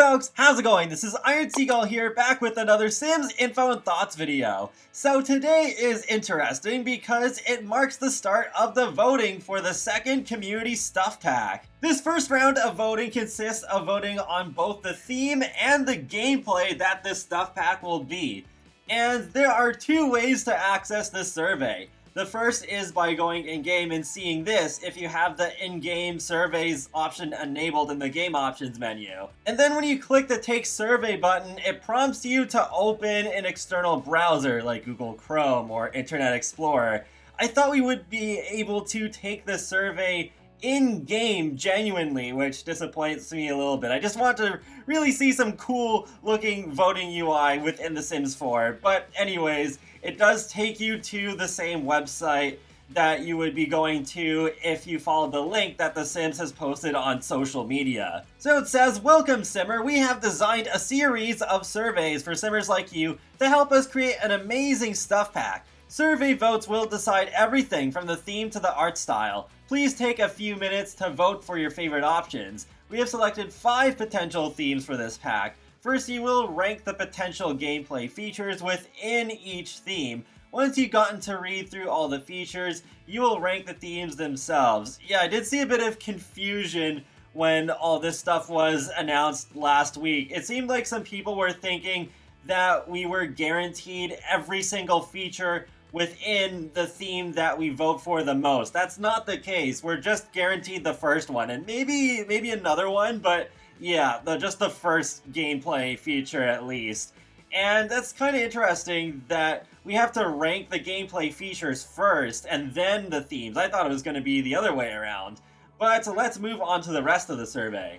folks, how's it going? This is Iron Seagull here, back with another Sims Info and Thoughts video. So today is interesting because it marks the start of the voting for the second Community Stuff Pack. This first round of voting consists of voting on both the theme and the gameplay that this Stuff Pack will be. And there are two ways to access this survey. The first is by going in-game and seeing this if you have the in-game surveys option enabled in the game options menu. And then when you click the Take Survey button, it prompts you to open an external browser like Google Chrome or Internet Explorer. I thought we would be able to take the survey in-game genuinely, which disappoints me a little bit. I just want to really see some cool looking voting UI within The Sims 4. But anyways, it does take you to the same website that you would be going to if you followed the link that The Sims has posted on social media. So it says, "Welcome Simmer, we have designed a series of surveys for Simmers like you to help us create an amazing stuff pack. Survey votes will decide everything from the theme to the art style. Please take a few minutes to vote for your favorite options. We have selected 5 potential themes for this pack. First, you will rank the potential gameplay features within each theme. Once you've gotten to read through all the features, you will rank the themes themselves." Yeah, I did see a bit of confusion when all this stuff was announced last week. It seemed like some people were thinking that we were guaranteed every single feature within the theme that we vote for the most. That's not the case. We're just guaranteed the first one, and maybe another one, but yeah, just the first gameplay feature at least. And that's kind of interesting that we have to rank the gameplay features first and then the themes. I thought it was going to be the other way around. But let's move on to the rest of the survey.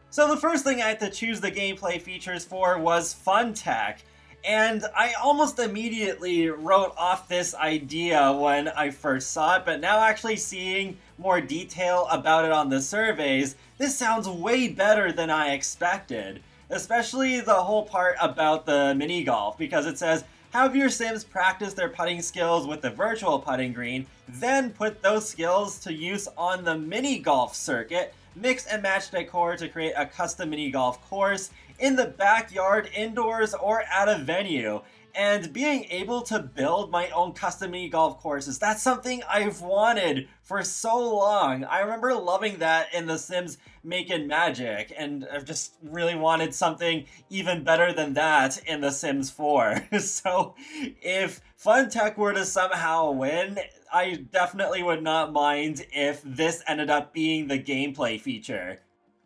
So the first thing I had to choose the gameplay features for was Fun Tech. And I almost immediately wrote off this idea when I first saw it, but now actually seeing more detail about it on the surveys, this sounds way better than I expected. Especially the whole part about the mini golf, because it says, "Have your Sims practice their putting skills with the virtual putting green, then put those skills to use on the mini golf circuit. Mix and match decor to create a custom mini golf course in the backyard, indoors, or at a venue." And being able to build my own custom mini golf courses, that's something I've wanted for so long. I remember loving that in The Sims Making Magic, and I've just really wanted something even better than that in The Sims 4. So if Fun Tech were to somehow win, I definitely would not mind if this ended up being the gameplay feature.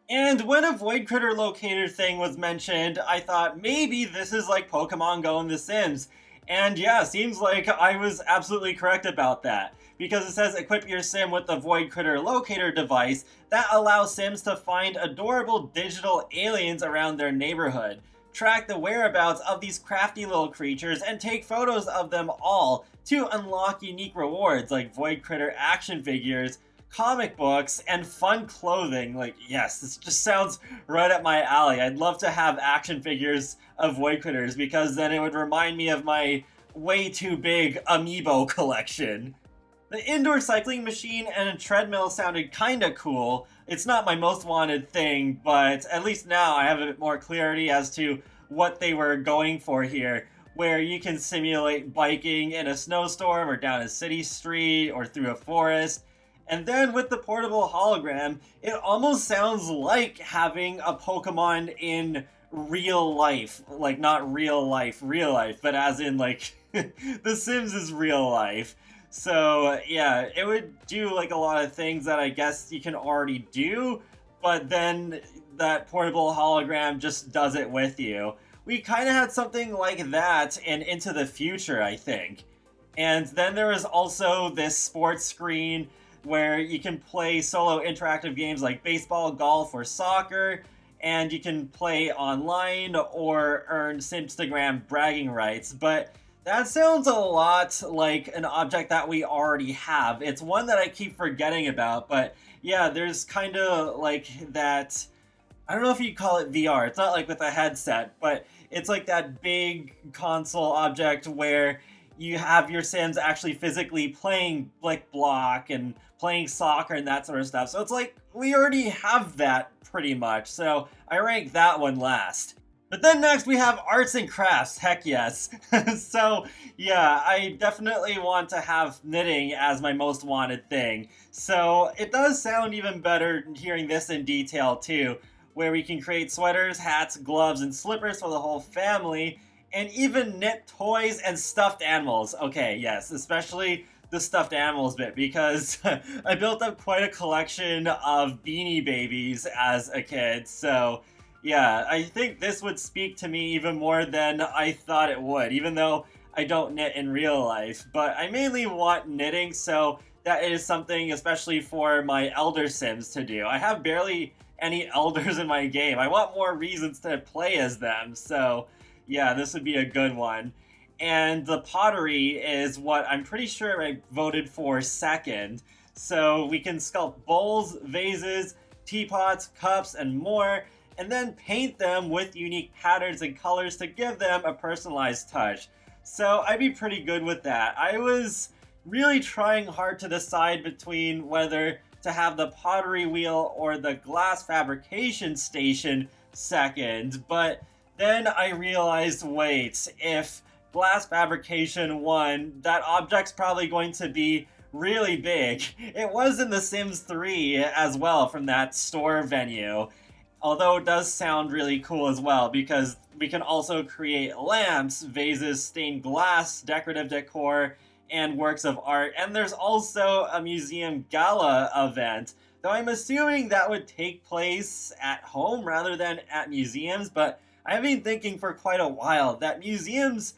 And when a Void Critter Locator thing was mentioned, I thought maybe this is like Pokemon Go in The Sims. And yeah, seems like I was absolutely correct about that. Because it says equip your Sim with the Void Critter Locator device that allows Sims to find adorable digital aliens around their neighborhood. Track the whereabouts of these crafty little creatures and take photos of them all to unlock unique rewards like Void Critter action figures, comic books, and fun clothing. Like, yes, this just sounds right up my alley. I'd love to have action figures of Void Critters because then it would remind me of my way too big amiibo collection. The indoor cycling machine and a treadmill sounded kinda cool. It's not my most wanted thing, but at least now I have a bit more clarity as to what they were going for here, where you can simulate biking in a snowstorm or down a city street or through a forest. And then with the portable hologram, it almost sounds like having a Pokemon in real life. Like, not real life, but as in, like, The Sims is real life. So, yeah, it would do, like, a lot of things that I guess you can already do, but then that portable hologram just does it with you. We kind of had something like that in Into the Future, I think. And then there was also this sports screen where you can play solo interactive games like baseball, golf, or soccer, and you can play online or earn Simstagram bragging rights. But that sounds a lot like an object that we already have. It's one that I keep forgetting about, but yeah, there's kind of like that, I don't know if you'd call it VR. It's not like with a headset, but it's like that big console object where you have your Sims actually physically playing Blick Block and playing soccer and that sort of stuff. So it's like we already have that pretty much, so I rank that one last. But then next we have arts and crafts, heck yes. So yeah, I definitely want to have knitting as my most wanted thing. So it does sound even better hearing this in detail too, where we can create sweaters, hats, gloves, and slippers for the whole family, and even knit toys and stuffed animals. Okay, yes, especially the stuffed animals bit, because I built up quite a collection of Beanie Babies as a kid, so yeah, I think this would speak to me even more than I thought it would, even though I don't knit in real life. But I mainly want knitting, so that is something especially for my elder sims to do. I have barely any elders in my game. I want more reasons to play as them, so yeah, this would be a good one. And the pottery is what I'm pretty sure I voted for second. So we can sculpt bowls, vases, teapots, cups, and more, and then paint them with unique patterns and colors to give them a personalized touch. So I'd be pretty good with that. I was really trying hard to decide between whether to have the pottery wheel or the glass fabrication station second, but then I realized, wait, if glass fabrication won, that object's probably going to be really big. It was in The Sims 3 as well from that store venue. Although it does sound really cool as well, because we can also create lamps, vases, stained glass, decorative decor, and works of art. And there's also a museum gala event, though I'm assuming that would take place at home rather than at museums, but I've been thinking for quite a while that museums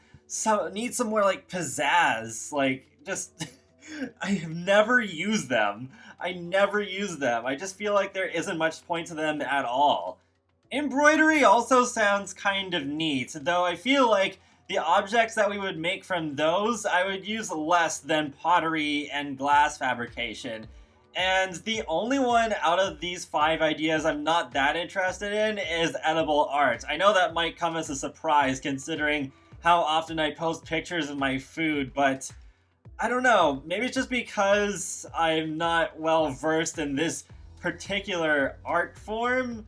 need some more like pizzazz, like just I have never used them. I never use them. I just feel like there isn't much point to them at all. Embroidery also sounds kind of neat, though I feel like the objects that we would make from those I would use less than pottery and glass fabrication. And the only one out of these 5 ideas I'm not that interested in is edible art. I know that might come as a surprise considering how often I post pictures of my food, but I don't know, maybe it's just because I'm not well versed in this particular art form,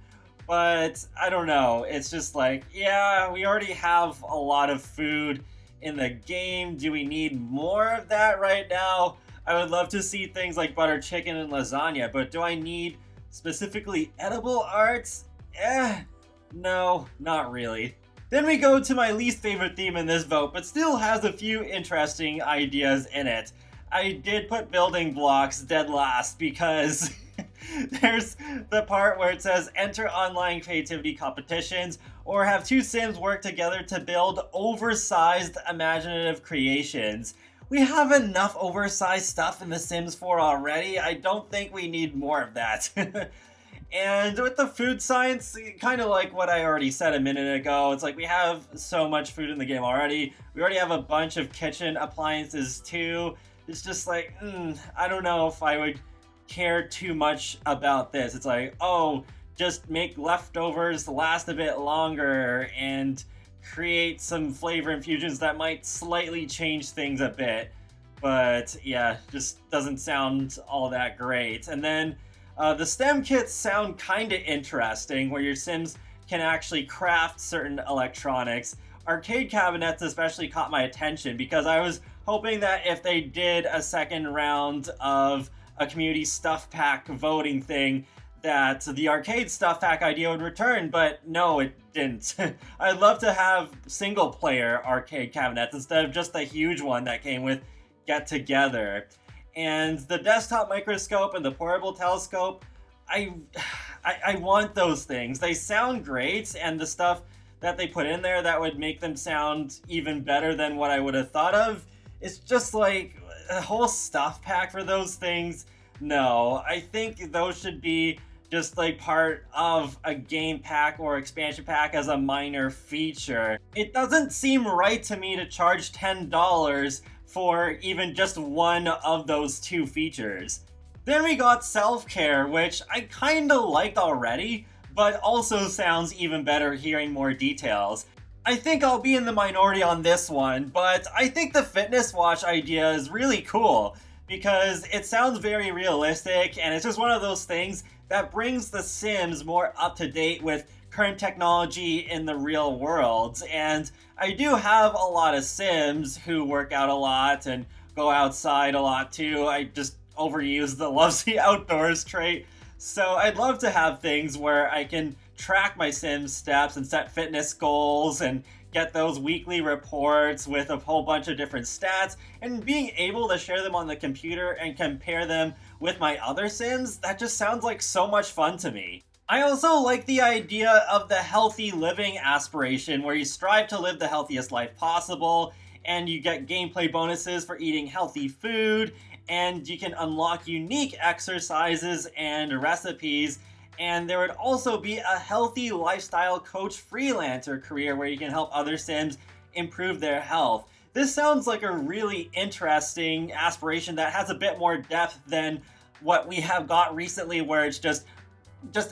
but I don't know, it's just like, yeah, we already have a lot of food in the game. Do we need more of that right now? I would love to see things like butter chicken and lasagna, but do I need specifically edible arts? No, not really. Then we go to my least favorite theme in this vote, but still has a few interesting ideas in it. I did put building blocks dead last because there's the part where it says enter online creativity competitions or have 2 Sims work together to build oversized imaginative creations. We have enough oversized stuff in The Sims 4 already. I don't think we need more of that. And with the food science, kind of like what I already said a minute ago, it's like we have so much food in the game already. We already have a bunch of kitchen appliances too. It's just like, I don't know if I would care too much about this. It's like, oh, just make leftovers last a bit longer and create some flavor infusions that might slightly change things a bit. But yeah, just doesn't sound all that great. And then the STEM kits sound kind of interesting, where your Sims can actually craft certain electronics. Arcade cabinets especially caught my attention because I was hoping that if they did a second round of a community stuff pack voting thing, that the arcade stuff pack idea would return, but no, it didn't. I'd love to have single player arcade cabinets instead of just the huge one that came with Get Together. And the desktop microscope and the portable telescope, I want those things. They sound great, and the stuff that they put in there that would make them sound even better than what I would have thought of, it's just like a whole stuff pack for those things. No, I think those should be just like part of a game pack or expansion pack as a minor feature. It doesn't seem right to me to charge $10 for even just one of those 2 features. Then we got self-care, which I kinda liked already, but also sounds even better hearing more details. I think I'll be in the minority on this one, but I think the fitness watch idea is really cool because it sounds very realistic and it's just one of those things that brings The Sims more up to date with current technology in the real world. And I do have a lot of Sims who work out a lot and go outside a lot too. I just overuse the loves the outdoors trait. So I'd love to have things where I can track my Sims steps and set fitness goals and get those weekly reports with a whole bunch of different stats, and being able to share them on the computer and compare them with my other Sims, that just sounds like so much fun to me. I also like the idea of the healthy living aspiration, where you strive to live the healthiest life possible, and you get gameplay bonuses for eating healthy food, and you can unlock unique exercises and recipes. And there would also be a healthy lifestyle coach freelancer career where you can help other Sims improve their health. This sounds like a really interesting aspiration that has a bit more depth than what we have got recently, where it's just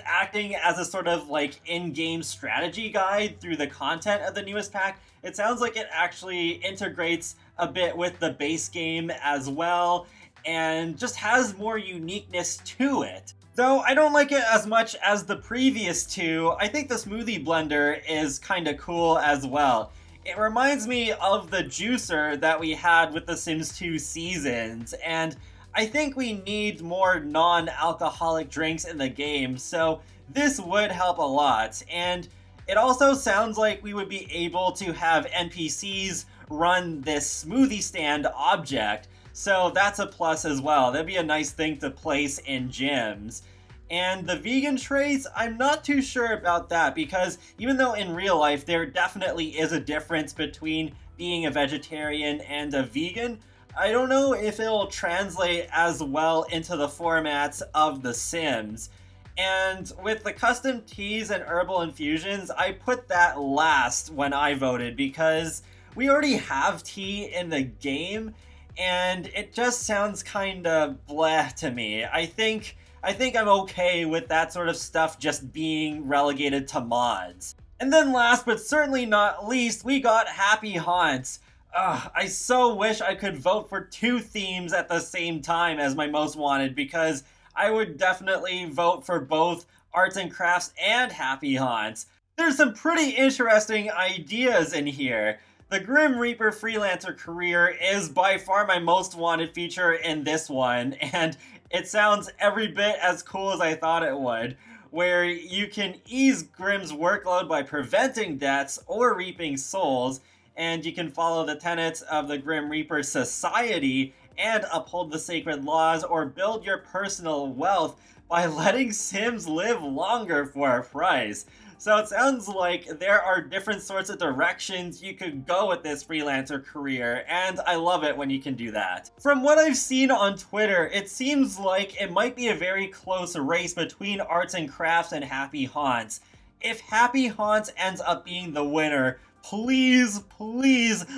acting as a sort of like in-game strategy guide through the content of the newest pack. It sounds like it actually integrates a bit with the base game as well, and just has more uniqueness to it. Though I don't like it as much as the previous two, I think the smoothie blender is kinda cool as well. It reminds me of the juicer that we had with the Sims 2 Seasons, and I think we need more non-alcoholic drinks in the game, so this would help a lot. And it also sounds like we would be able to have NPCs run this smoothie stand object, so that's a plus as well. That'd be a nice thing to place in gyms. And the vegan traits, I'm not too sure about that, because even though in real life there definitely is a difference between being a vegetarian and a vegan, I don't know if it'll translate as well into the formats of The Sims. And with the custom teas and herbal infusions, I put that last when I voted, because we already have tea in the game, and it just sounds kinda bleh to me. I think I'm okay with that sort of stuff just being relegated to mods. And then last but certainly not least, we got Happy Haunts. I so wish I could vote for two themes at the same time as my most wanted, because I would definitely vote for both Arts and Crafts and Happy Haunts. There's some pretty interesting ideas in here. The Grim Reaper freelancer career is by far my most wanted feature in this one, and it sounds every bit as cool as I thought it would, where you can ease Grim's workload by preventing deaths or reaping souls, and you can follow the tenets of the Grim Reaper society and uphold the sacred laws, or build your personal wealth by letting Sims live longer for a price. So it sounds like there are different sorts of directions you could go with this freelancer career, and I love it when you can do that. From what I've seen on Twitter, it seems like it might be a very close race between Arts and Crafts and Happy Haunts. If Happy Haunts ends up being the winner, please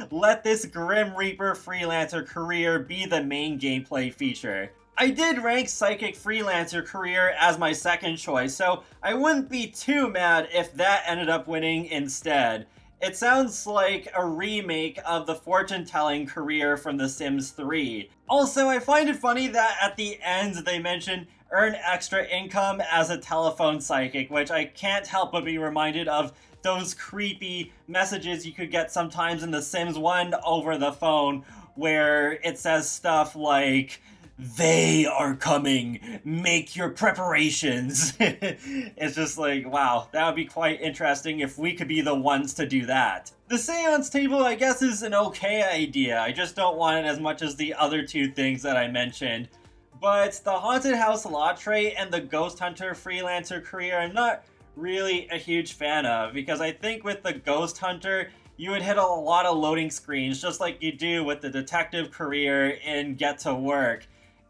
let this Grim Reaper freelancer career be the main gameplay feature. I did rank Psychic Freelancer career as my second choice, so I wouldn't be too mad if that ended up winning instead. It sounds like a remake of the fortune-telling career from The Sims 3. Also, I find it funny that at the end they mention earn extra income as a telephone psychic, which I can't help but be reminded of those creepy messages you could get sometimes in The Sims 1 over the phone, where it says stuff like, "They are coming, make your preparations." It's just like, wow, that would be quite interesting if we could be the ones to do that. The seance table, I guess, is an okay idea. I just don't want it as much as the other two things that I mentioned. But the Haunted House Law trait and the Ghost Hunter freelancer career, I'm not really a huge fan of, because I think with the Ghost Hunter, you would hit a lot of loading screens, just like you do with the detective career in Get to Work.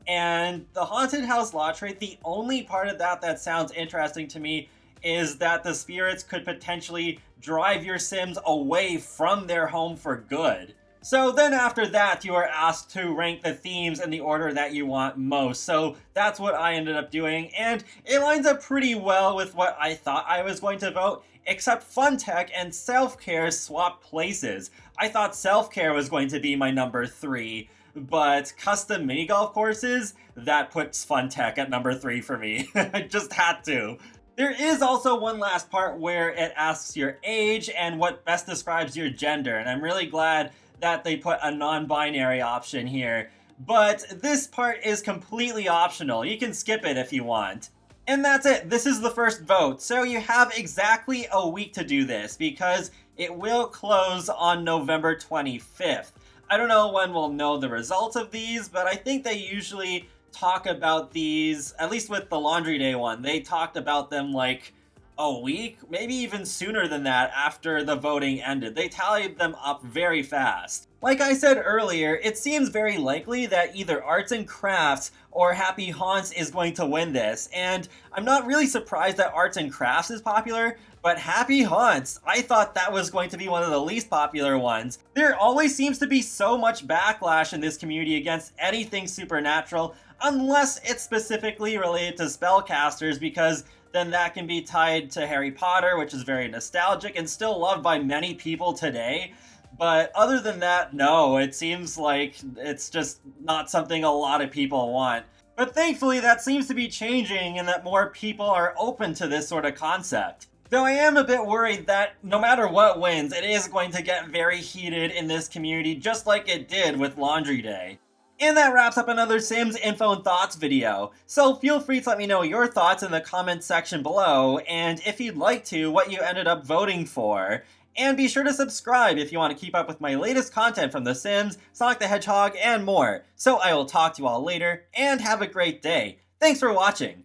And the Haunted House Law trait, the only part of that sounds interesting to me is that the spirits could potentially drive your Sims away from their home for good. So then after that, you are asked to rank the themes in the order that you want most. So that's what I ended up doing, and it lines up pretty well with what I thought I was going to vote. except Fun Tech and Self-Care swapped places. I thought Self-Care was going to be my number 3, but custom mini golf courses, that puts Fun Tech at number 3 for me. I just had to. There is also one last part where it asks your age and what best describes your gender, and I'm really glad that they put a non-binary option here. But this part is completely optional. You can skip it if you want. And that's it. This is the first vote. So you have exactly a week to do this because it will close on November 25th. I don't know when we'll know the results of these, but I think they usually talk about these, at least with the Laundry Day one, they talked about them like a week, maybe even sooner than that after the voting ended. They tallied them up very fast. Like I said earlier, it seems very likely that either Arts and Crafts or Happy Haunts is going to win this, and I'm not really surprised that Arts and Crafts is popular, but Happy Haunts, I thought that was going to be one of the least popular ones. There always seems to be so much backlash in this community against anything supernatural, unless it's specifically related to spellcasters, because then that can be tied to Harry Potter, which is very nostalgic and still loved by many people today. But other than that, no, it seems like it's just not something a lot of people want. But thankfully, that seems to be changing and that more people are open to this sort of concept. Though I am a bit worried that no matter what wins, it is going to get very heated in this community, just like it did with Laundry Day. And that wraps up another Sims Info and Thoughts video. So feel free to let me know your thoughts in the comments section below, and if you'd like to, what you ended up voting for. And be sure to subscribe if you want to keep up with my latest content from The Sims, Sonic the Hedgehog, and more. So I will talk to you all later, and have a great day. Thanks for watching.